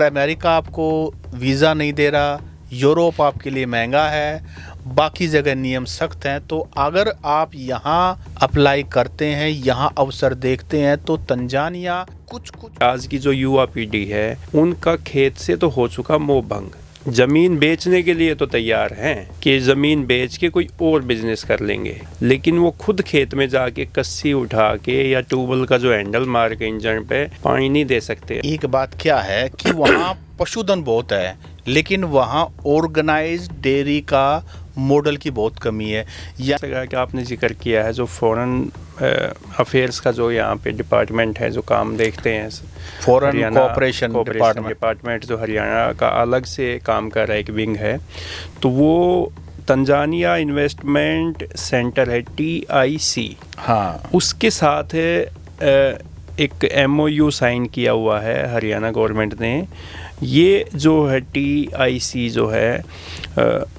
America आपको visa नहीं दे रहा, यूरोप आपके लिए महंगा है, बाकी जगह नियम सख्त हैं, तो अगर आप यहाँ अप्लाई करते हैं, यहाँ अवसर देखते हैं, तो तंजानिया कुछ आज की जो युवा पीढ़ी है उनका खेत से तो हो चुका मोह भंग। जमीन बेचने के लिए तो तैयार हैं कि जमीन बेच के कोई और बिजनेस कर लेंगे, लेकिन वो खुद खेत में जाके कस्सी उठा के या ट्यूबवेल का जो हैंडल मार के इंजन पे पानी नहीं दे सकते। एक बात क्या है कि वहाँ पशुधन बहुत है, लेकिन वहाँ ऑर्गेनाइज्ड डेयरी का मॉडल की बहुत कमी है। जैसा कि आपने जिक्र किया है, जो फॉरेन अफेयर्स का जो यहाँ पे डिपार्टमेंट है जो काम देखते हैं, फॉरेन कोऑपरेशन डिपार्टमेंट जो हरियाणा का अलग से काम कर रहा है, एक विंग है, तो वो तंजानिया इन्वेस्टमेंट सेंटर है TIC। हाँ, उसके साथ एक MOU साइन किया हुआ है हरियाणा गवर्नमेंट ने। ये जो है TIC जो है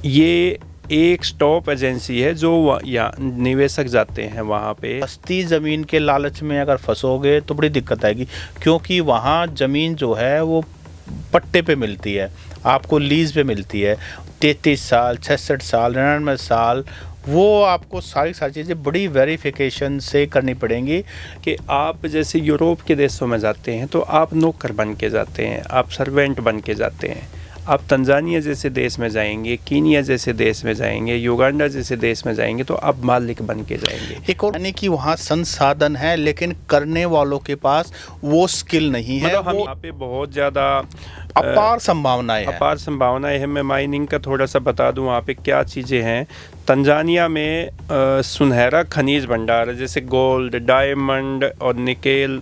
ये एक स्टॉप एजेंसी है जो यहाँ निवेशक जाते हैं वहाँ पे। सस्ती ज़मीन के लालच में अगर फंसोगे तो बड़ी दिक्कत आएगी, क्योंकि वहाँ ज़मीन जो है वो पट्टे पे मिलती है, आपको लीज़ पे मिलती है। 33 साल, 66 साल, 99 साल, वो आपको सारी चीज़ें बड़ी वेरिफिकेशन से करनी पड़ेंगी। कि आप जैसे यूरोप के देशों में जाते हैं तो आप नौकर बन के जाते हैं, आप सर्वेंट बन के जाते हैं। आप तंजानिया जैसे देश में जाएंगे, कीनिया जैसे देश में जाएंगे, युगांडा जैसे देश में जाएंगे तो आप मालिक बन के जाएंगे। एक और यानी कि वहाँ संसाधन है, लेकिन करने वालों के पास वो स्किल नहीं है। मतलब हम यहाँ पे बहुत ज़्यादा अपार संभावनाएं हैं। मैं माइनिंग का थोड़ा सा बता दूं वहाँ पे क्या चीज़ें हैं। तंजानिया में सुनहरा खनिज भंडार है, जैसे गोल्ड, डायमंड और निकेल,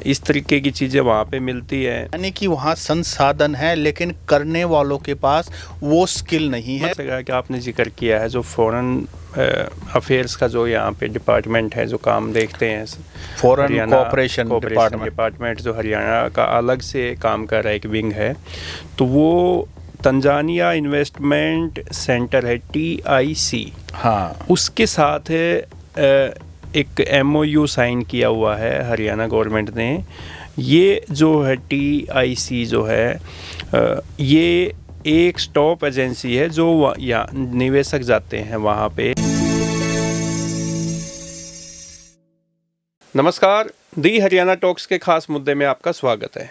इस तरीके की चीज़ें वहाँ पे मिलती है। यानी कि वहाँ संसाधन है, लेकिन करने वालों के पास वो स्किल नहीं है। जैसा कि आपने जिक्र किया है, जो फॉरेन अफेयर्स का जो यहाँ पे डिपार्टमेंट है जो काम देखते हैं, फॉरेन कोऑपरेशन डिपार्टमेंट जो हरियाणा का अलग से काम कर रहा है, एक विंग है, तो वो तंजानिया इन्वेस्टमेंट सेंटर है TIC। हाँ, उसके साथ एक MOU साइन किया हुआ है हरियाणा गवर्नमेंट ने। ये जो है TIC जो है ये एक स्टॉप एजेंसी है जो यहाँ निवेशक जाते हैं वहाँ पे। नमस्कार, दी हरियाणा टॉक्स के खास मुद्दे में आपका स्वागत है।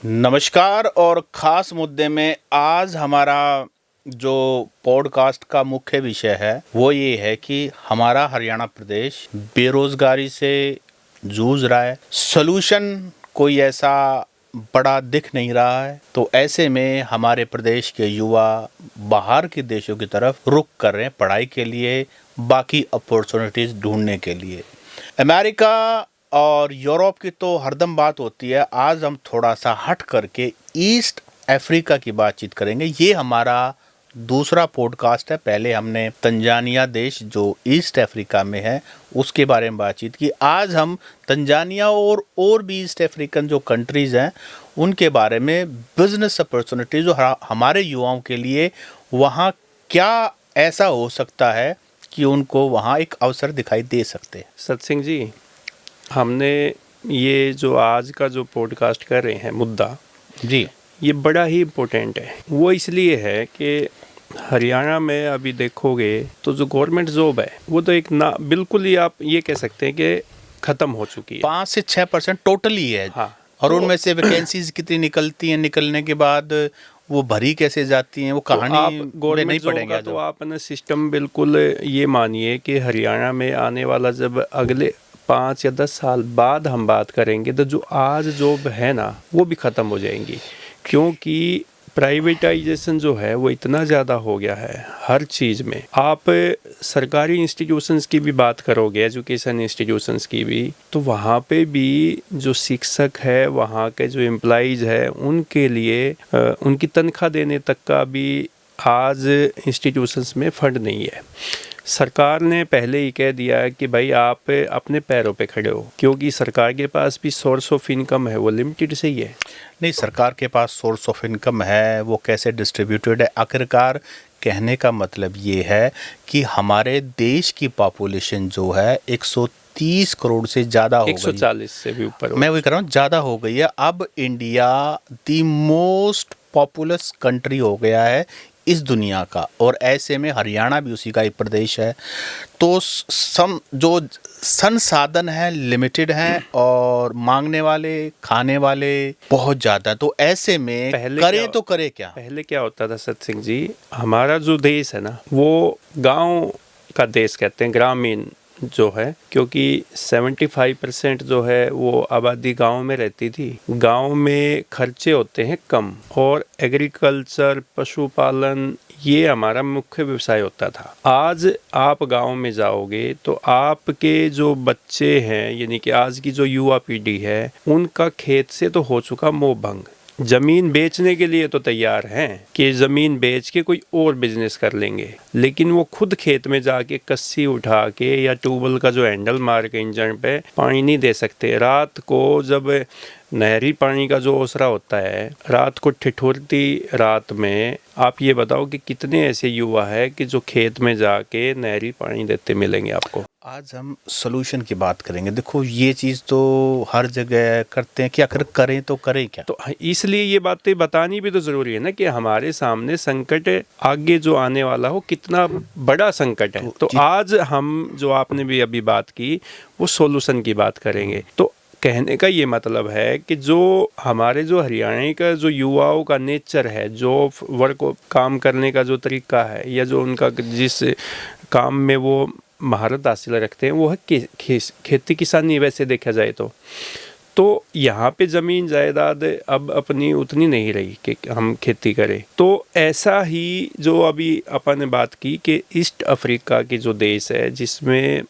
नमस्कार। और ख़ास मुद्दे में आज हमारा जो पॉडकास्ट का मुख्य विषय है वो ये है कि हमारा हरियाणा प्रदेश बेरोजगारी से जूझ रहा है, सलूशन कोई ऐसा बड़ा दिख नहीं रहा है। तो ऐसे में हमारे प्रदेश के युवा बाहर के देशों की तरफ रुख कर रहे हैं पढ़ाई के लिए, बाकी अपॉर्चुनिटीज़ ढूंढने के लिए। अमेरिका और यूरोप की तो हरदम बात होती है, आज हम थोड़ा सा हट करके ईस्ट अफ्रीका की बातचीत करेंगे। ये हमारा दूसरा पॉडकास्ट है। पहले हमने तंजानिया देश जो ईस्ट अफ्रीका में है उसके बारे में बातचीत की। आज हम तंजानिया और भी ईस्ट अफ्रीकन जो कंट्रीज़ हैं उनके बारे में बिजनेस अपॉर्चुनिटीज़ जो हमारे युवाओं के लिए वहाँ क्या ऐसा हो सकता है कि उनको वहाँ एक अवसर दिखाई दे सकते हैं। सत्सिंह जी, हमने ये जो आज का जो पॉडकास्ट कर रहे हैं मुद्दा जी, ये बड़ा ही इम्पोर्टेंट है। वो इसलिए है कि हरियाणा में अभी देखोगे तो जो गवर्नमेंट जॉब है वो तो एक ना बिल्कुल ही आप ये कह सकते हैं कि ख़त्म हो चुकी है। 5 से 6% टोटली है। हाँ, और उनमें से वैकेंसीज कितनी निकलती हैं, निकलने के बाद वो भरी कैसे जाती हैं, वो कहानी तो आप गवर्नमेंट नहीं पड़ेगा। तो आप ना सिस्टम बिल्कुल ये मानिए कि हरियाणा में आने वाला जब अगले 5 या 10 साल बाद हम बात करेंगे तो जो आज जॉब है ना वो भी ख़त्म हो जाएंगी, क्योंकि प्राइवेटाइजेशन जो है वो इतना ज़्यादा हो गया है हर चीज़ में। आप सरकारी इंस्टीट्यूशंस की भी बात करोगे, एजुकेशन इंस्टीट्यूशंस की भी, तो वहाँ पे भी जो शिक्षक है, वहाँ के जो एम्प्लॉइज़ है, उनके लिए उनकी तनख्वाह देने तक का भी आज इंस्टीट्यूशंस में फंड नहीं है। सरकार ने पहले ही कह दिया है कि भाई आप अपने पैरों पे खड़े हो, क्योंकि सरकार के पास भी सोर्स ऑफ इनकम है, वो लिमिटेड से ही है। नहीं, सरकार के पास सोर्स ऑफ इनकम है, वो कैसे डिस्ट्रीब्यूटेड है, आखिरकार कहने का मतलब ये है कि हमारे देश की पॉपुलेशन जो है 130 करोड़ से ज़्यादा हो गई। 140 से भी ऊपर मैं वही कह रहा हूँ, ज़्यादा हो गई है। अब India the most populous country हो गया है इस दुनिया का, और ऐसे में हरियाणा भी उसी का एक प्रदेश है। तो जो संसाधन है लिमिटेड हैं और मांगने वाले, खाने वाले बहुत ज़्यादा। तो ऐसे में करें तो करें क्या? पहले क्या होता था सत सिंह जी, हमारा जो देश है ना वो गांव का देश कहते हैं, ग्रामीण जो है, क्योंकि 75% जो है वो आबादी गांव में रहती थी। गांव में खर्चे होते हैं कम, और एग्रीकल्चर, पशुपालन, ये हमारा मुख्य व्यवसाय होता था। आज आप गांव में जाओगे तो आपके जो बच्चे हैं, यानी कि आज की जो युवा पीढ़ी है, उनका खेत से तो हो चुका मोह भंग। जमीन बेचने के लिए तो तैयार हैं कि जमीन बेच के कोई और बिजनेस कर लेंगे, लेकिन वो खुद खेत में जाके कस्सी उठा के या ट्यूबवेल का जो हैंडल मार के इंजन पे पानी नहीं दे सकते। रात को जब नहरी पानी का जो ओसरा होता है, रात को ठिठुरती रात में, आप ये बताओ कि कितने ऐसे युवा है कि जो खेत में जाके नहरी पानी देते मिलेंगे आपको। आज हम सोल्यूशन की बात करेंगे। देखो, ये चीज़ तो हर जगह करते हैं कि आखिर करें तो करें क्या? तो इसलिए ये बातें बतानी भी तो ज़रूरी है ना कि हमारे सामने संकट आगे जो आने वाला हो कितना बड़ा संकट है। तो आज हम जो आपने भी अभी बात की वो सोल्यूशन की बात करेंगे। तो कहने का ये मतलब है कि जो हमारे जो हरियाणा का जो युवाओं का नेचर है, जो वर्क काम करने का जो तरीका है, या जो उनका जिस काम में वो महारत हासिल रखते हैं, वो है खेती किसानी। वैसे देखा जाए तो यहाँ पे ज़मीन जायदाद अब अपनी उतनी नहीं रही कि हम खेती करें। तो ऐसा ही जो अभी अपन ने बात की कि ईस्ट अफ्रीका के जो देश है, जिसमें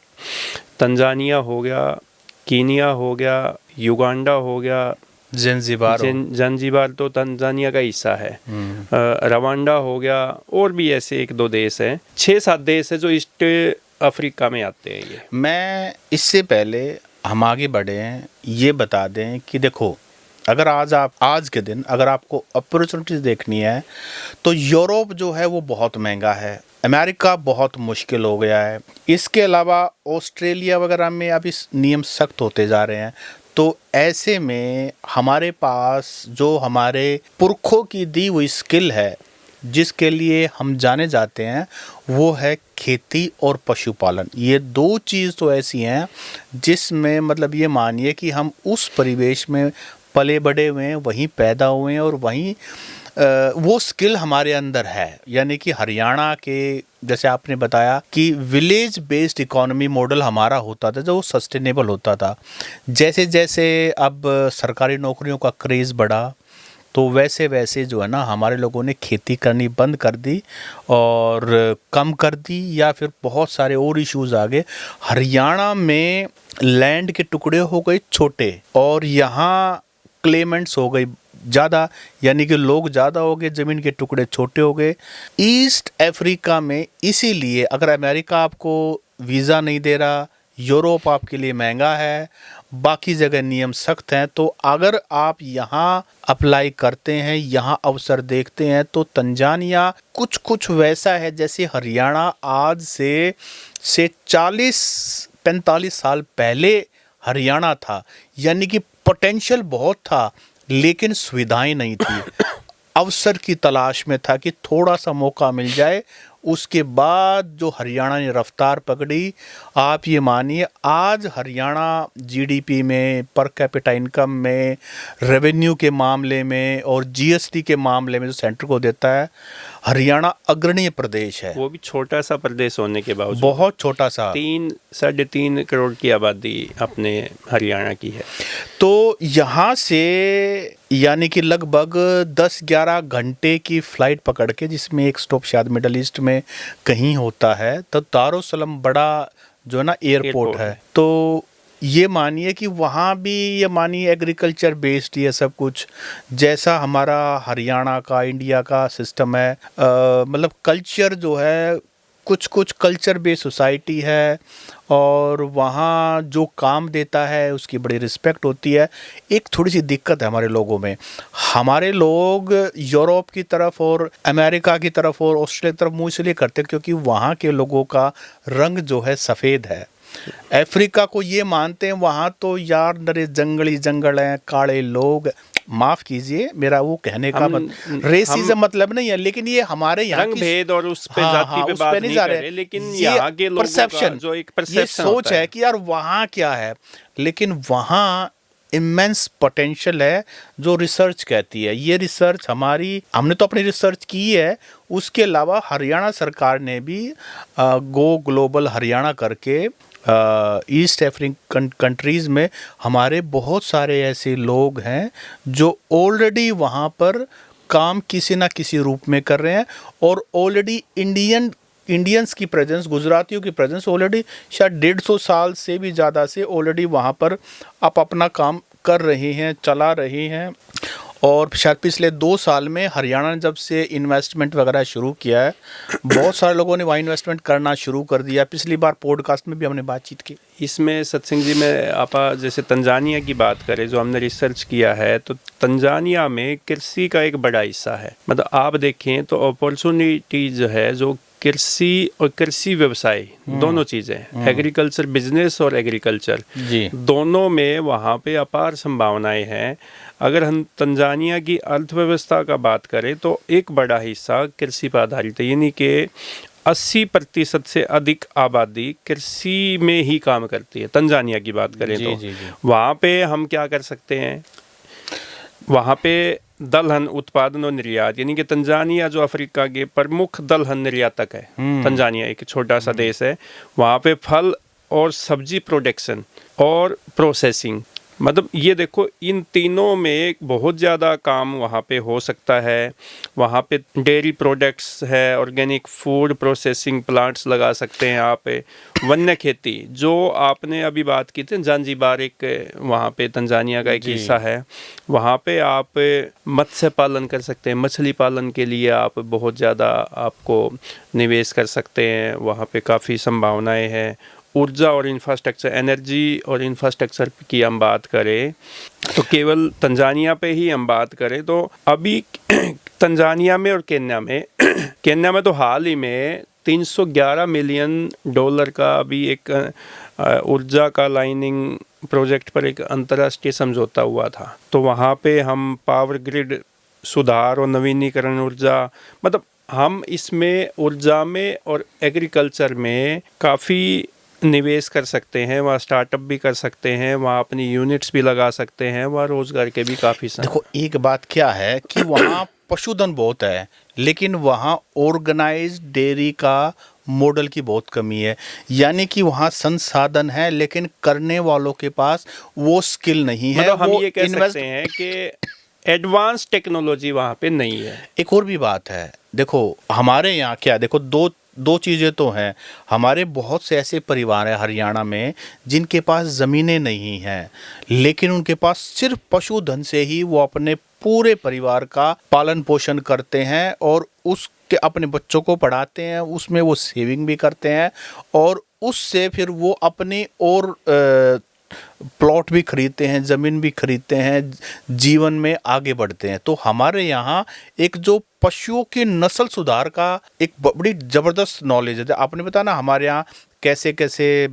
तंजानिया हो गया, कीनिया हो गया, युगांडा हो गया, ज़ंजीबार तो तंजानिया का हिस्सा है, रवांडा हो गया, और भी ऐसे 1-2 देश हैं, 6-7 देश है जो ईस्ट अफ्रीका में आते हैं। ये मैं इससे पहले हम आगे बढ़े हैं, ये बता दें कि देखो, अगर आज के दिन अगर आपको अपॉर्चुनिटीज देखनी है तो यूरोप जो है वो बहुत महंगा है, अमेरिका बहुत मुश्किल हो गया है। इसके अलावा ऑस्ट्रेलिया वगैरह में अभी नियम सख्त होते जा रहे हैं। तो ऐसे में हमारे पास जो हमारे पुरखों की दी हुई स्किल है, जिसके लिए हम जाने जाते हैं, वो है खेती और पशुपालन। ये 2 चीज़ तो ऐसी हैं जिसमें मतलब ये मानिए कि हम उस परिवेश में पले बड़े हुए हैं, वहीं पैदा हुए हैं, और वहीं वो स्किल हमारे अंदर है। यानी कि हरियाणा के, जैसे आपने बताया कि विलेज बेस्ड इकोनॉमी मॉडल हमारा होता था, जो सस्टेनेबल होता था। जैसे जैसे अब सरकारी नौकरियों का क्रेज़ बढ़ा, तो वैसे वैसे जो है ना, हमारे लोगों ने खेती करनी बंद कर दी और कम कर दी, या फिर बहुत सारे और इश्यूज आ गए। हरियाणा में लैंड के टुकड़े हो गए छोटे, और यहाँ क्लेमेंट्स हो गई ज़्यादा, यानी कि लोग ज़्यादा हो गए, ज़मीन के टुकड़े छोटे हो गए। ईस्ट अफ्रीका में इसीलिए अगर अमेरिका आपको वीज़ा नहीं दे रहा, यूरोप आपके लिए महंगा है, बाकी जगह नियम सख्त हैं, तो अगर आप यहाँ अप्लाई करते हैं, यहाँ अवसर देखते हैं, तो तंजानिया कुछ वैसा है जैसे हरियाणा आज से 40-45 साल पहले हरियाणा था। यानी कि पोटेंशियल बहुत था, लेकिन सुविधाएं नहीं थी। अवसर की तलाश में था कि थोड़ा सा मौका मिल जाए। उसके बाद जो हरियाणा ने रफ्तार पकड़ी, आप ये मानिए आज हरियाणा जीडीपी में, पर कैपिटा इनकम में, रेवेन्यू के मामले में और जीएसटी के मामले में जो सेंटर को देता है, हरियाणा अग्रणीय प्रदेश है। वो भी छोटा सा प्रदेश होने के बावजूद, बहुत छोटा सा, 3-3.5 करोड़ की आबादी अपने हरियाणा की है। तो यहाँ से यानी कि लगभग 10-11 घंटे की फ़्लाइट पकड़ के, जिसमें एक स्टॉप शायद मिडल ईस्ट में कहीं होता है, तो दारुसलम बड़ा जो है ना एयरपोर्ट है। तो ये मानिए कि वहाँ भी ये मानिए एग्रीकल्चर बेस्ड ये सब कुछ, जैसा हमारा हरियाणा का, इंडिया का सिस्टम है। मतलब कल्चर जो है कुछ कुछ कल्चर बेस्ड सोसाइटी है और वहाँ जो काम देता है उसकी बड़ी रिस्पेक्ट होती है। एक थोड़ी सी दिक्कत है हमारे लोगों में, हमारे लोग यूरोप की तरफ और अमेरिका की तरफ और ऑस्ट्रेलिया की तरफ मुँह इसलिए करते हैं क्योंकि वहाँ के लोगों का रंग जो है सफ़ेद है। अफ्रीका को ये मानते हैं वहाँ तो यार नरे जंगली जंगल हैं, काले लोग, माफ कीजिए मेरा वो कहने का रेसिज्म मतलब नहीं है, लेकिन ये हमारे यहाँ रंग की भेद और उस पे जाति पे उस बात पे नहीं जा कर रहे, रहे, लेकिन ये यहाँ के लोगों का जो एक ये परसेप्शन सोच होता है कि यार वहाँ क्या है, लेकिन वहाँ इमेंस पोटेंशियल है जो रिसर्च कहती है। ये रिसर्च हमने तो अपनी रिसर्च की है, उसके अलावा हरियाणा सरकार ने भी गो ग्लोबल हरियाणा करके ईस्ट अफ्रीकन कंट्रीज़ में हमारे बहुत सारे ऐसे लोग हैं जो ऑलरेडी वहाँ पर काम किसी ना किसी रूप में कर रहे हैं और ऑलरेडी इंडियंस की प्रेजेंस, गुजरातियों की प्रेजेंस ऑलरेडी शायद 150 साल से भी ज़्यादा से ऑलरेडी वहाँ पर आप अपना काम कर रहे हैं, चला रहे हैं। और शायद पिछले 2 साल में हरियाणा ने जब से इन्वेस्टमेंट वगैरह शुरू किया है, बहुत सारे लोगों ने वहाँ इन्वेस्टमेंट करना शुरू कर दिया। पिछली बार पॉडकास्ट में भी हमने बातचीत की। इसमें सत्संग जी में आप जैसे तंजानिया की बात करें, जो हमने रिसर्च किया है, तो तंजानिया में कृषि का एक बड़ा हिस्सा है। मतलब आप देखें तो अपॉर्चुनिटी जो है, जो कृषि और कृषि व्यवसाय दोनों चीज़ें, एग्रीकल्चर बिजनेस और एग्रीकल्चर दोनों में वहाँ पे अपार संभावनाएं हैं। अगर हम तंजानिया की अर्थव्यवस्था का बात करें तो एक बड़ा हिस्सा कृषि पर आधारित है, यानी कि 80% से अधिक आबादी कृषि में ही काम करती है। तंजानिया की बात करें तो वहाँ पे हम क्या कर सकते हैं, वहाँ पे दलहन उत्पादन और निर्यात, यानी कि तंजानिया जो अफ्रीका के प्रमुख दलहन निर्यातक है, तंजानिया एक छोटा सा देश है, वहाँ पे फल और सब्जी प्रोडक्शन और प्रोसेसिंग, मतलब ये देखो इन तीनों में बहुत ज़्यादा काम वहाँ पे हो सकता है। वहाँ पे डेयरी प्रोडक्ट्स है, ऑर्गेनिक फूड प्रोसेसिंग प्लांट्स लगा सकते हैं आप, वन्य खेती जो आपने अभी बात की थी, जांजीबार एक वहाँ पे तंजानिया का एक हिस्सा है, वहाँ पे आप मत्स्य पालन कर सकते हैं। मछली पालन के लिए आप बहुत ज़्यादा आपको निवेश कर सकते हैं, वहाँ पे काफ़ी संभावनाएं हैं। ऊर्जा और इंफ्रास्ट्रक्चर, एनर्जी और इंफ्रास्ट्रक्चर की हम बात करें तो केवल तंजानिया पे ही हम बात करें तो अभी तंजानिया में और केन्या में तो हाल ही में $311 मिलियन का अभी एक ऊर्जा का लाइनिंग प्रोजेक्ट पर एक अंतर्राष्ट्रीय समझौता हुआ था। तो वहाँ पे हम पावर ग्रिड सुधार और नवीनीकरण ऊर्जा, मतलब हम इसमें ऊर्जा में और एग्रीकल्चर में काफ़ी निवेश कर सकते हैं, वहाँ स्टार्टअप भी कर सकते हैं, वहाँ अपनी यूनिट्स भी लगा सकते हैं, वहाँ रोजगार के भी काफ़ी देखो एक बात क्या है कि वहाँ पशुधन बहुत है, लेकिन वहाँ ऑर्गेनाइज्ड डेयरी का मॉडल की बहुत कमी है। यानी कि वहाँ संसाधन है लेकिन करने वालों के पास वो स्किल नहीं है। मतलब हम ये कह सकते हैं कि एडवांस टेक्नोलॉजी वहाँ पे नहीं है। एक और भी बात है, देखो हमारे यहाँ क्या, देखो दो चीज़ें तो हैं। हमारे बहुत से ऐसे परिवार हैं हरियाणा में जिनके पास ज़मीनें नहीं हैं, लेकिन उनके पास सिर्फ पशुधन से ही वो अपने पूरे परिवार का पालन पोषण करते हैं और उसके अपने बच्चों को पढ़ाते हैं, उसमें वो सेविंग भी करते हैं और उससे फिर वो अपनी और प्लॉट भी खरीदते हैं, ज़मीन भी खरीदते हैं, जीवन में आगे बढ़ते हैं। तो हमारे यहाँ एक जो पशुओं की नस्ल सुधार का एक बड़ी ज़बरदस्त नॉलेज है। आपने बताया ना हमारे यहाँ कैसे कैसे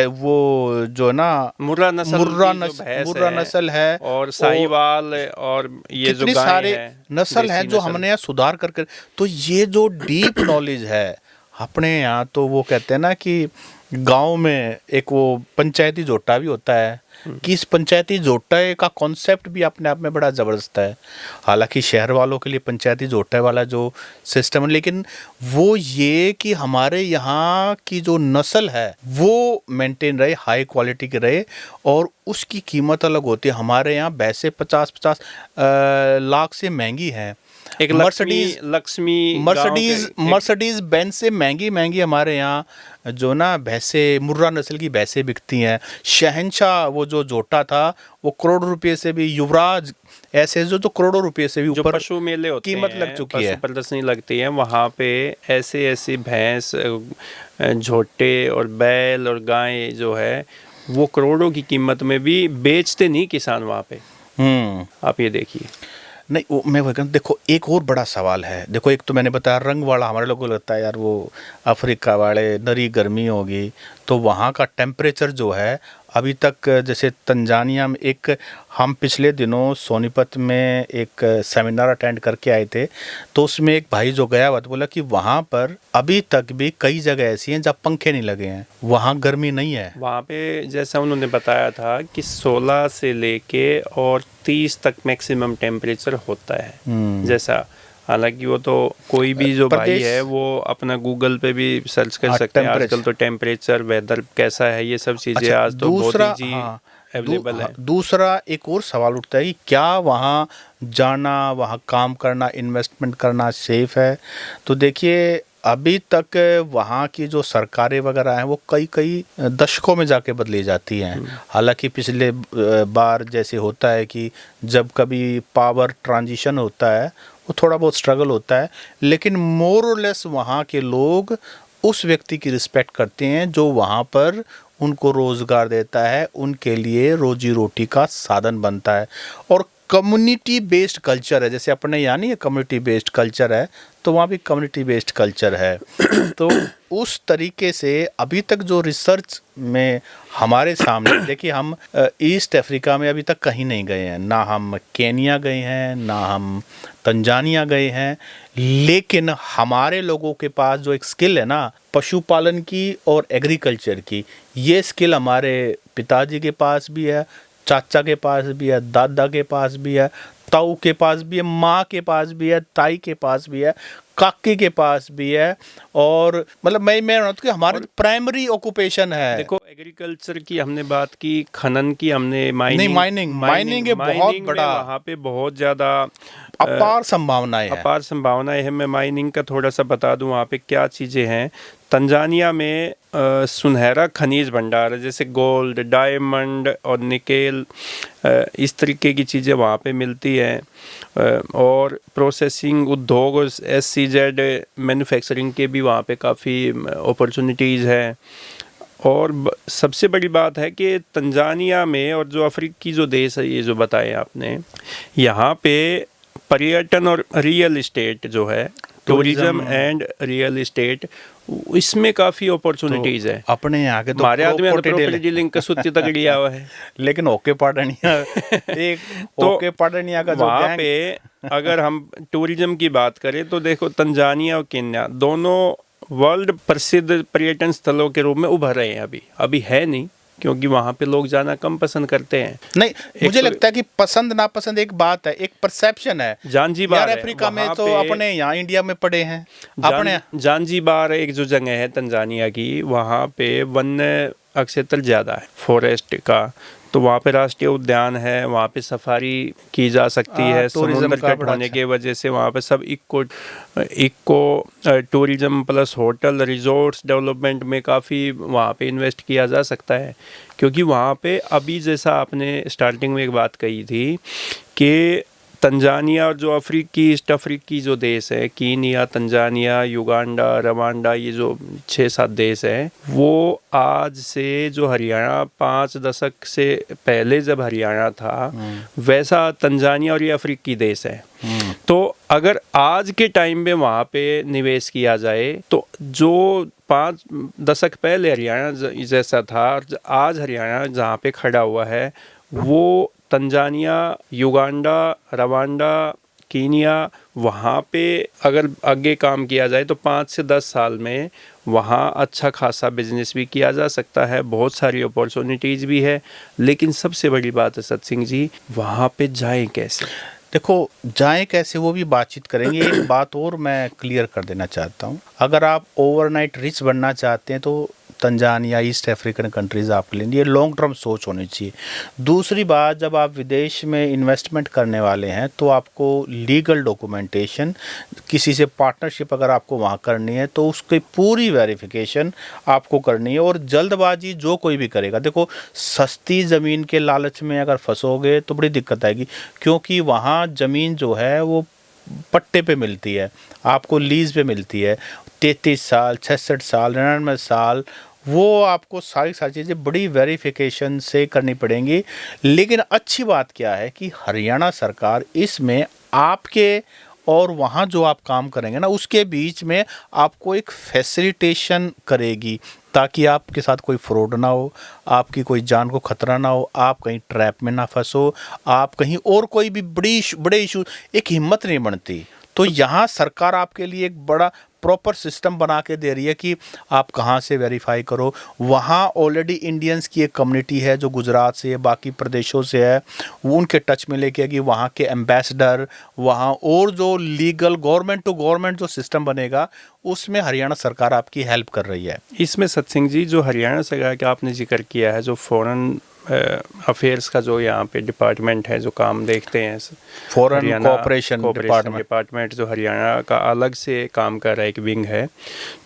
वो जो ना मुर्रा नस्ल है और साहिवाल और ये जो गाय है, नस्ल है जो हमने यहाँ सुधार करके, तो ये जो डीप नॉलेज है अपने यहाँ, तो वो कहते हैं ना कि गांव में एक वो पंचायती जोटा भी होता है कि इस पंचायती जोटे का कॉन्सेप्ट भी अपने आप में बड़ा ज़बरदस्त है। हालांकि शहर वालों के लिए पंचायती जोटे वाला जो सिस्टम है, लेकिन वो ये कि हमारे यहाँ की जो नस्ल है वो मेंटेन रहे, हाई क्वालिटी की रहे और उसकी कीमत अलग होती है। हमारे यहाँ भैंसे 50-50 लाख से महंगी है। एक मर्सिडीज बेंज से महंगी हमारे यहाँ जो ना भैंसे, मुर्रा नस्ल की भैंसें बिकती हैं। शहंशाह वो जो जोटा था वो करोड़ों रुपए से भी, युवराज, ऐसे जो करोड़ों रुपए से भी जो ऊपर पशु मेले होते कीमत हैं, लग चुकी पशु है। प्रदर्शनी लगती है, वहाँ पे ऐसे ऐसी भैंस, झोटे और बैल और गाय जो है वो करोड़ों की कीमत में भी बेचते नहीं किसान वहाँ पे। आप ये देखिए। नहीं, वो मैं वही कहूँ, देखो एक और बड़ा सवाल है। देखो एक तो मैंने बताया रंग वाला, हमारे लोगों को लगता है यार वो अफ्रीका वाले नरी गर्मी होगी, तो वहाँ का टेम्परेचर जो है अभी तक, जैसे तंजानिया में एक, हम पिछले दिनों सोनीपत में एक सेमिनार अटेंड करके आए थे, तो उसमें एक भाई जो गया हुआ था बोला कि वहाँ पर अभी तक भी कई जगह ऐसी हैं जहाँ पंखे नहीं लगे हैं, वहाँ गर्मी नहीं है। वहाँ पे जैसा उन्होंने बताया था कि 16 से लेके और 30 तक मैक्सिमम टेम्परेचर होता है जैसा। हालांकि वो तो कोई भी जो भाई है वो अपना गूगल पे भी सर्च कर सकते हैं आजकल, तो टेम्परेचर, वेदर कैसा है, ये सब चीज़ें अच्छा, आज तो दूसरा, बहुत ही अवेलेबल है। दूसरा एक और सवाल उठता है कि क्या वहाँ जाना, वहाँ काम करना, इन्वेस्टमेंट करना सेफ है? तो देखिए अभी तक वहाँ की जो सरकारें वगैरह हैं वो कई कई दशकों में जाके बदली जाती हैं। हालांकि पिछले बार जैसे होता है कि जब कभी पावर ट्रांजिशन होता है वो थोड़ा बहुत स्ट्रगल होता है, लेकिन मोर और लेस वहाँ के लोग उस व्यक्ति की रिस्पेक्ट करते हैं जो वहाँ पर उनको रोज़गार देता है, उनके लिए रोजी रोटी का साधन बनता है। और कम्युनिटी बेस्ड कल्चर है, जैसे अपने यहाँ नहीं है कम्युनिटी बेस्ड कल्चर है, तो वहाँ भी कम्युनिटी बेस्ड कल्चर है। तो उस तरीके से अभी तक जो रिसर्च में हमारे सामने, देखिए हम ईस्ट अफ्रीका में अभी तक कहीं नहीं गए हैं, ना हम केनिया गए हैं, ना हम तंजानिया गए हैं, लेकिन हमारे लोगों के पास जो एक स्किल है ना पशुपालन की और एग्रीकल्चर की, ये स्किल हमारे पिताजी के पास भी है, चाचा के पास भी है, दादा के पास भी है, ताऊ के पास भी है, माँ के पास भी है, ताई के पास भी है, काकी के पास भी है। और मतलब मैं कि हमारे प्राइमरी ऑक्यूपेशन है। देखो एग्रीकल्चर की हमने बात की, खनन की हमने, माइनिंग है बहुत बड़ा, वहाँ पे बहुत ज़्यादा अपार संभावनाएं हैं। अपार संभावनाएं हैं। मैं माइनिंग का थोड़ा सा बता दूं वहाँ पे क्या चीज़ें हैं। तंजानिया में सुनहरा खनिज भंडार है, जैसे गोल्ड, डायमंड और निकेल, इस तरीके की चीज़ें वहाँ पे मिलती हैं। और प्रोसेसिंग उद्योग और SEZ मैन्युफैक्चरिंग के भी वहाँ पे काफ़ी अपॉर्चुनिटीज़ हैं। और सबसे बड़ी बात है कि तंजानिया में और जो अफ्रीकी जो देश है, ये जो बताए आपने, यहाँ पे पर्यटन और रियल इस्टेट जो है, टूरिज्म एंड रियल इस्टेट, इसमें काफ़ी अपॉर्चुनिटीज़ है। अपने यहाँ के तो हमारे आदमी ने प्रॉपर्टी डीलिंग का सूत्र तक लिया हुआ है। लेकिन ओके पार्टनिया एक तो ओके पार्टनिया का जो वहाँ पे अगर हम टूरिज्म की बात करें तो देखो तंजानिया और केन्या दोनों वर्ल्ड प्रसिद्ध पर्यटन स्थलों के रूप में उभर रहे हैं। अभी है नहीं, क्योंकि वहाँ पे लोग जाना कम पसंद करते हैं। नहीं, मुझे लगता है कि पसंद नापसंद एक बात है, एक परसेप्शन है। जांजीबार यार अफ्रीका में तो अपने यहाँ इंडिया में पड़े हैं अपने। जांजीबार एक जो जगह है तंजानिया की, वहाँ पे वन्य क्षेत्र ज़्यादा है, फॉरेस्ट का, तो वहाँ पे राष्ट्रीय उद्यान है, वहाँ पे सफारी की जा सकती है। समुद्र तट होने की वजह से वहाँ पे सब eco tourism plus hotel resorts development में काफ़ी वहाँ पे इन्वेस्ट किया जा सकता है। क्योंकि वहाँ पे अभी जैसा आपने स्टार्टिंग में एक बात कही थी कि तंजानिया और जो ईस्ट अफ्रीकी जो देश है, कीनिया, तंजानिया, युगांडा, रवांडा, ये जो 6-7 देश हैं, वो आज से जो हरियाणा 5 दशक से पहले जब हरियाणा था, वैसा तंजानिया और ये अफ्रीकी देश है। तो अगर आज के टाइम में वहाँ पे निवेश किया जाए तो जो 5 दशक पहले हरियाणा जैसा था, आज हरियाणा जहाँ पे खड़ा हुआ है, वो तंजानिया, युगांडा, रवांडा, कीनिया, वहाँ पे अगर आगे काम किया जाए तो 5 से 10 साल में वहाँ अच्छा खासा बिजनेस भी किया जा सकता है, बहुत सारी अपॉर्चुनिटीज़ भी है। लेकिन सबसे बड़ी बात है सत्सिंह जी, वहाँ पे जाएं कैसे? देखो जाएं कैसे वो भी बातचीत करेंगे। एक बात और मैं क्लियर कर देना चाहता हूँ, अगर आप ओवरनाइट रिच बनना चाहते हैं तो तंजानिया, ईस्ट अफ्रीकन कंट्रीज़ आपके लिए, ये लॉन्ग टर्म सोच होनी चाहिए। दूसरी बात, जब आप विदेश में इन्वेस्टमेंट करने वाले हैं तो आपको लीगल डॉक्यूमेंटेशन, किसी से पार्टनरशिप अगर आपको वहाँ करनी है तो उसकी पूरी वेरिफिकेशन आपको करनी है। और जल्दबाजी जो कोई भी करेगा, देखो सस्ती ज़मीन के लालच में अगर फंसोगे तो बड़ी दिक्कत आएगी, क्योंकि वहाँ ज़मीन जो है वो पट्टे पे मिलती है, आपको लीज़ पे मिलती है। 33 साल, 66 साल, 99 साल, वो आपको सारी चीज़ें बड़ी वेरिफिकेशन से करनी पड़ेंगी। लेकिन अच्छी बात क्या है कि हरियाणा सरकार इसमें आपके और वहाँ जो आप काम करेंगे ना उसके बीच में आपको एक फैसिलिटेशन करेगी, ताकि आपके साथ कोई फ्रॉड ना हो, आपकी कोई जान को खतरा ना हो, आप कहीं ट्रैप में ना फंसो, आप कहीं और कोई भी बड़े इशू, एक हिम्मत नहीं बनती। तो यहाँ सरकार आपके लिए एक बड़ा प्रॉपर सिस्टम बना के दे रही है कि आप कहाँ से वेरीफाई करो। वहाँ ऑलरेडी इंडियंस की एक कम्युनिटी है जो गुजरात से, बाकी प्रदेशों से है, वो उनके टच में लेके कि वहाँ के एम्बेसडर, वहाँ और जो लीगल गवर्नमेंट टू गवर्नमेंट जो सिस्टम बनेगा उसमें हरियाणा सरकार आपकी हेल्प कर रही है। इसमें सत्सिंह जी, जो हरियाणा सरकार का आपने जिक्र किया है, जो फॉरेन अफेयर्स का जो यहाँ पे डिपार्टमेंट है जो काम देखते हैं, फॉरेन कोऑपरेशन डिपार्टमेंट जो हरियाणा का अलग से काम कर रहा है, एक विंग है,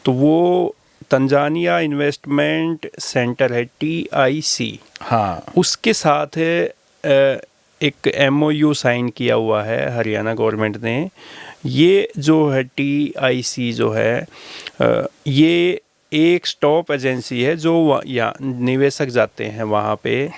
तो वो तंजानिया इन्वेस्टमेंट सेंटर है, TIC। हाँ, उसके साथ एक MOU साइन किया हुआ है हरियाणा गवर्नमेंट ने। ये जो है TIC जो है, ये एक स्टॉप एजेंसी है जो या निवेशक जाते हैं वहाँ पे,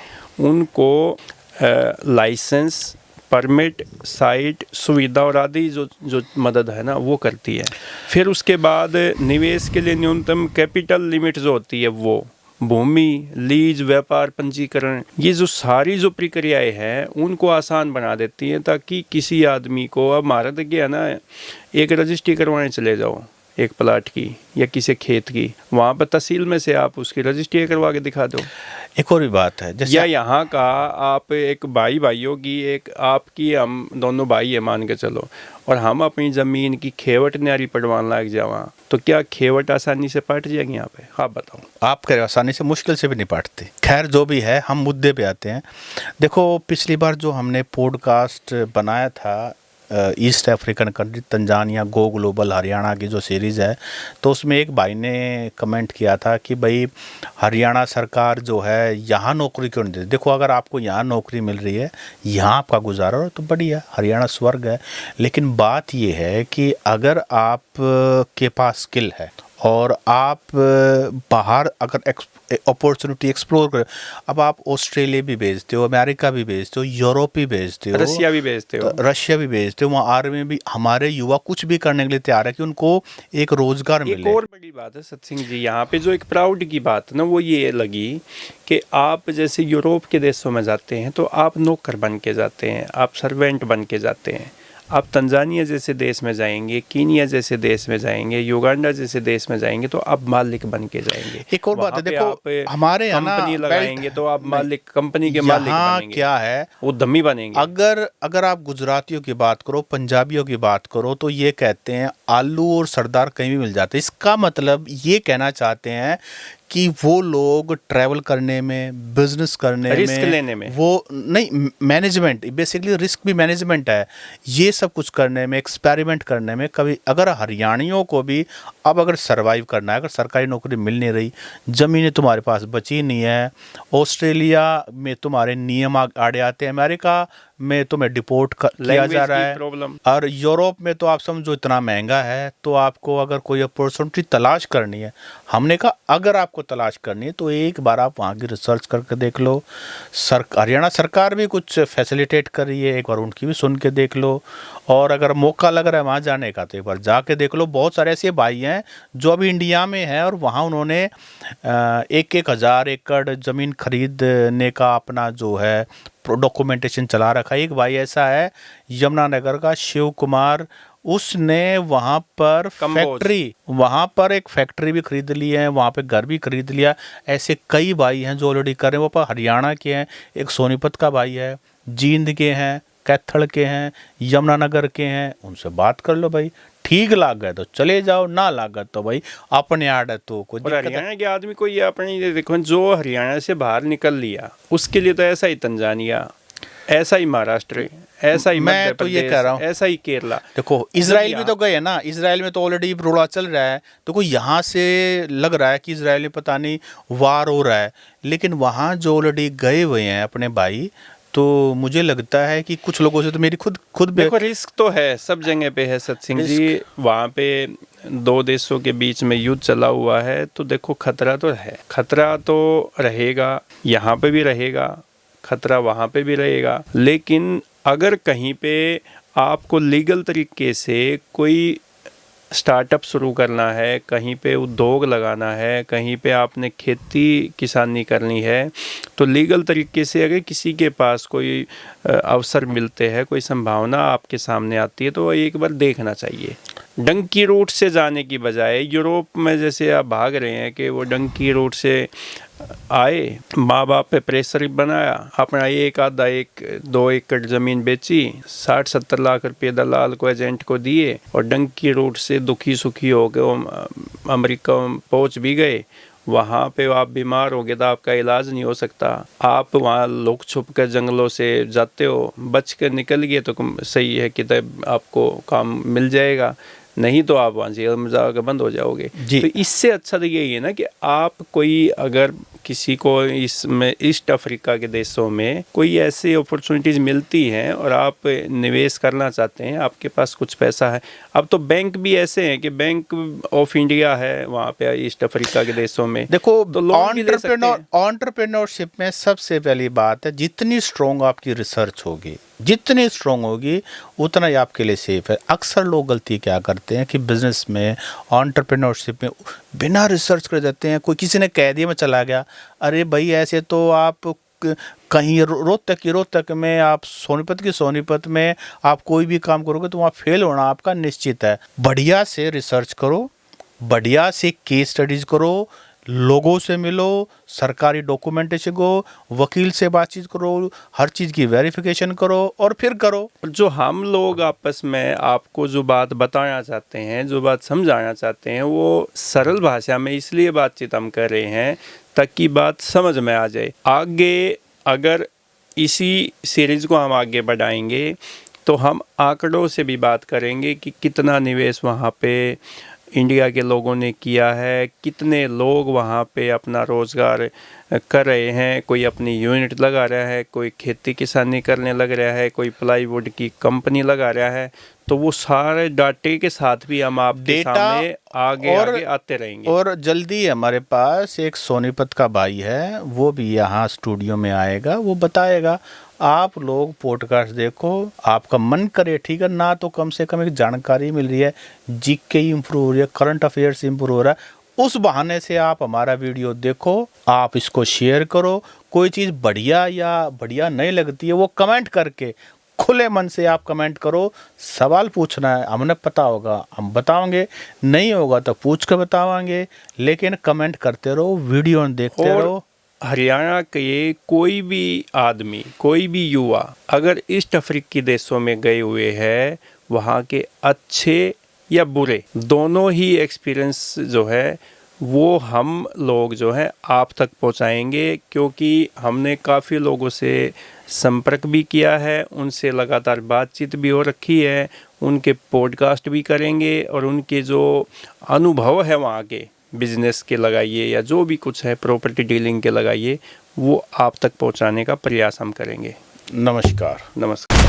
उनको लाइसेंस, परमिट, साइट, सुविधा और आदि जो मदद है ना वो करती है। फिर उसके बाद निवेश के लिए न्यूनतम कैपिटल लिमिट जो होती है, वो भूमि, लीज, व्यापार, पंजीकरण, ये जो सारी जो प्रक्रियाएं हैं उनको आसान बना देती हैं, ताकि किसी आदमी को, अब हमारा तो क्या है ना, एक रजिस्ट्री करवाने चले जाओ एक प्लाट की या किसी खेत की, वहाँ पर तहसील में से आप उसकी रजिस्ट्री करवा के दिखा दो। एक और भी बात है, जैसे या यहाँ का आप एक भाइयों की, एक आपकी, हम दोनों भाई है मान के चलो, और हम अपनी ज़मीन की खेवट न्यारी पटवान लग जावा, तो क्या खेवट आसानी से पट जाएगी यहाँ पे? आप बताओ। आप कह रहे हो आसानी से, मुश्किल से भी नहीं पाटते। खैर जो भी है, हम मुद्दे पे आते हैं। देखो पिछली बार जो हमने पॉडकास्ट बनाया था east African country Tanzania go global Haryana की जो सीरीज़ है, तो उसमें एक भाई ने कमेंट किया था कि भाई हरियाणा सरकार जो है यहाँ नौकरी क्यों नहीं देती। देखो अगर आपको यहाँ नौकरी मिल रही है, यहाँ आपका गुजारा हो तो बढ़िया, हरियाणा स्वर्ग है। लेकिन बात ये है कि अगर आप के पास स्किल है और आप बाहर अगर अपॉर्चुनिटी एक्सप्लोर कर, अब आप ऑस्ट्रेलिया भी भेजते हो, अमेरिका भी भेजते हो, यूरोप भी भेजते हो, रशिया भी भेजते हो, रशिया भी भेजते हो, वहाँ आर्मी भी, हमारे युवा कुछ भी करने के लिए तैयार है कि उनको एक रोजगार मिले। एक और बड़ी बात है सत्सिंह जी, यहाँ पे जो एक प्राउड की बात है ना, वो ये लगी कि आप जैसे यूरोप के देशों में जाते हैं तो आप नौकर बन के जाते हैं, आप सर्वेंट बन के जाते हैं। आप तंजानिया जैसे देश में जाएंगे, कीनिया जैसे देश में जाएंगे, युगांडा जैसे देश में जाएंगे तो आप मालिक बन के जाएंगे। एक और बात है, देखो हमारे यहाँ कंपनी लगाएंगे तो आप मालिक, कंपनी के मालिक बनेंगे। क्या है, उद्यमी बनेंगे। अगर आप गुजरातियों की बात करो, पंजाबियों की बात करो, तो ये कहते हैं आलू और सरदार कहीं भी मिल जाते हैं। इसका मतलब ये कहना चाहते हैं कि वो लोग ट्रैवल करने में, बिजनेस करने में, रिस्क लेने में, वो नहीं, मैनेजमेंट, बेसिकली रिस्क भी मैनेजमेंट है, ये सब कुछ करने में, एक्सपेरिमेंट करने में। कभी अगर हरियाणियों को भी अब अगर सर्वाइव करना है, अगर सरकारी नौकरी मिल नहीं रही, ज़मीनें तुम्हारे पास बची नहीं है, ऑस्ट्रेलिया में तुम्हारे नियम आड़े आते हैं, अमेरिका में तुम्हें डिपोर्ट किया जा रहा है, और यूरोप में तो आप समझो इतना महंगा है, तो आपको अगर कोई अपॉर्चुनिटी तलाश करनी है, हमने कहा अगर आपको तलाश करनी है तो एक बार आप वहाँ की रिसर्च करके देख लो। हरियाणा सरकार भी कुछ फैसिलिटेट कर रही है, एक बार उनकी भी सुन के देख लो, और अगर मौका लग रहा है वहाँ जाने का तो एक बार जाके देख लो। बहुत सारे ऐसे भाई हैं जो अभी इंडिया में हैं और वहाँ उन्होंने 1,000 एकड़ ज़मीन खरीदने का अपना जो है डॉक्यूमेंटेशन चला रखा है। एक भाई ऐसा है यमुनानगर का, शिव कुमार, उसने वहाँ पर एक फैक्ट्री भी खरीद ली है, वहाँ पे घर भी खरीद लिया। ऐसे कई भाई हैं जो ऑलरेडी कर रहे हैं। वो पर हरियाणा के हैं, एक सोनीपत का भाई है, जींद के हैं, कैथल के हैं, यमुनानगर के हैं, उनसे बात कर लो भाई, ठीक लाग गए तो चले जाओ, ना लागा तो भाई अपने आड़ है तो कोई और दिक्कत है। हरियाणा के आदमी को ये अपनी देखो, जो हरियाणा से बाहर निकल लिया उसके लिए तो ऐसा ही तंजानिया, ऐसा ही महाराष्ट्र, ऐसा ही मैं मध्य तो ये प्रदेश, कह रहा हूँ, ऐसा ही केरला। देखो इसराइल भी तो गए हैं ना, इसराइल में तो ऑलरेडी रोड़ा चल रहा है, देखो यहाँ से लग रहा है कि इसराइल में पता नहीं वार हो रहा है, लेकिन वहाँ जो ऑलरेडी गए हुए हैं अपने भाई, तो मुझे लगता है कि कुछ लोगों से तो मेरी खुद देखो रिस्क तो है, सब जगह पे है सत्सिंह जी। वहाँ पे दो देशों के बीच में युद्ध चला हुआ है, तो देखो खतरा तो है, खतरा तो रहेगा, यहाँ पे भी रहेगा खतरा, वहाँ पे भी रहेगा। लेकिन अगर कहीं पे आपको लीगल तरीके से कोई स्टार्टअप शुरू करना है, कहीं पे उद्योग लगाना है, कहीं पे आपने खेती किसानी करनी है, तो लीगल तरीके से अगर किसी के पास कोई अवसर मिलते हैं, कोई संभावना आपके सामने आती है, तो एक बार देखना चाहिए। डंकी रूट से जाने की बजाय यूरोप में जैसे आप भाग रहे हैं कि वो डंकी रूट से आए, माँ बाप पे प्रेशर बनाया, अपना एक आधा 1-2 एकड़ ज़मीन बेची, 60-70 लाख रुपये दलाल को एजेंट को दिए, और डंकी रूट से दुखी सुखी हो गए, वो अमेरिका पहुँच भी गए। वहाँ पे आप बीमार हो गए तो आपका इलाज नहीं हो सकता, आप वहाँ लुक छुप कर जंगलों से जाते हो, बच कर निकल गए तो सही है कि तब आपको काम मिल जाएगा, नहीं तो आप वहाँ जेल में जाकर बंद हो जाओगे। तो इससे अच्छा तो यही है ना कि आप कोई अगर किसी को इसमें ईस्ट अफ्रीका के देशों में कोई ऐसी अपॉर्चुनिटीज़ मिलती हैं और आप निवेश करना चाहते हैं, आपके पास कुछ पैसा है, अब तो बैंक भी ऐसे हैं कि बैंक ऑफ इंडिया है वहाँ पे ईस्ट अफ्रीका के देशों में। देखो तो एंटरप्रेन्योरशिप में सबसे पहली बात है, जितनी स्ट्रोंग आपकी रिसर्च होगी, जितनी स्ट्रोंग होगी उतना ही आपके लिए सेफ है। अक्सर लोग गलती क्या करते हैं कि बिजनेस में, एंटरप्रेन्योरशिप में बिना रिसर्च कर जाते हैं। कोई किसी ने कह दिया मैं चला गया, अरे भाई ऐसे तो आप कहीं रोहतक में, आप सोनीपत में आप कोई भी काम करोगे तो वहाँ फेल होना आपका निश्चित है। बढ़िया से रिसर्च करो, बढ़िया से केस स्टडीज करो, लोगों से मिलो, सरकारी डॉक्यूमेंटेशन को, वकील से बातचीत करो, हर चीज़ की वेरिफिकेशन करो और फिर करो। जो हम लोग आपस में आपको जो बात बताना चाहते हैं, जो बात समझाना चाहते हैं, वो सरल भाषा में इसलिए बातचीत हम कर रहे हैं ताकि बात समझ में आ जाए। आगे अगर इसी सीरीज़ को हम आगे बढ़ाएंगे तो हम आंकड़ों से भी बात करेंगे कि कितना निवेश वहाँ पे इंडिया के लोगों ने किया है, कितने लोग वहाँ पे अपना रोज़गार कर रहे हैं, कोई अपनी यूनिट लगा रहा है, कोई खेती किसानी करने लग रहा है, कोई प्लाईवुड की कंपनी लगा रहा है। तो वो सारे डाटे के साथ भी हम आपके सामने आगे आते रहेंगे। और जल्दी हमारे पास एक सोनीपत का भाई है, वो भी यहाँ स्टूडियो में आएगा, वो बताएगा। आप लोग पॉडकास्ट देखो, आपका मन करे ठीक है ना, तो कम से कम एक जानकारी मिल रही है, जीके इम्प्रूव हो रही है, करंट अफेयर्स इम्प्रूव हो रहा है, उस बहाने से आप हमारा वीडियो देखो, आप इसको शेयर करो। कोई चीज़ बढ़िया या बढ़िया नहीं लगती है वो कमेंट करके, खुले मन से आप कमेंट करो। सवाल पूछना है, हमने पता होगा हम बताओगे, नहीं होगा तो पूछ कर बतावांगे, लेकिन कमेंट करते रहो, वीडियो देखते रहो। हरियाणा के कोई भी आदमी, कोई भी युवा अगर ईस्ट अफ्रीकी देशों में गए हुए हैं, वहाँ के अच्छे या बुरे दोनों ही एक्सपीरियंस जो है वो हम लोग जो है आप तक पहुँचाएंगे, क्योंकि हमने काफ़ी लोगों से संपर्क भी किया है, उनसे लगातार बातचीत भी हो रखी है, उनके पॉडकास्ट भी करेंगे और उनके जो अनुभव है वहाँ के बिजनेस के लगाइए या जो भी कुछ है प्रॉपर्टी डीलिंग के लगाइए, वो आप तक पहुँचाने का प्रयास हम करेंगे। नमस्कार। नमस्कार।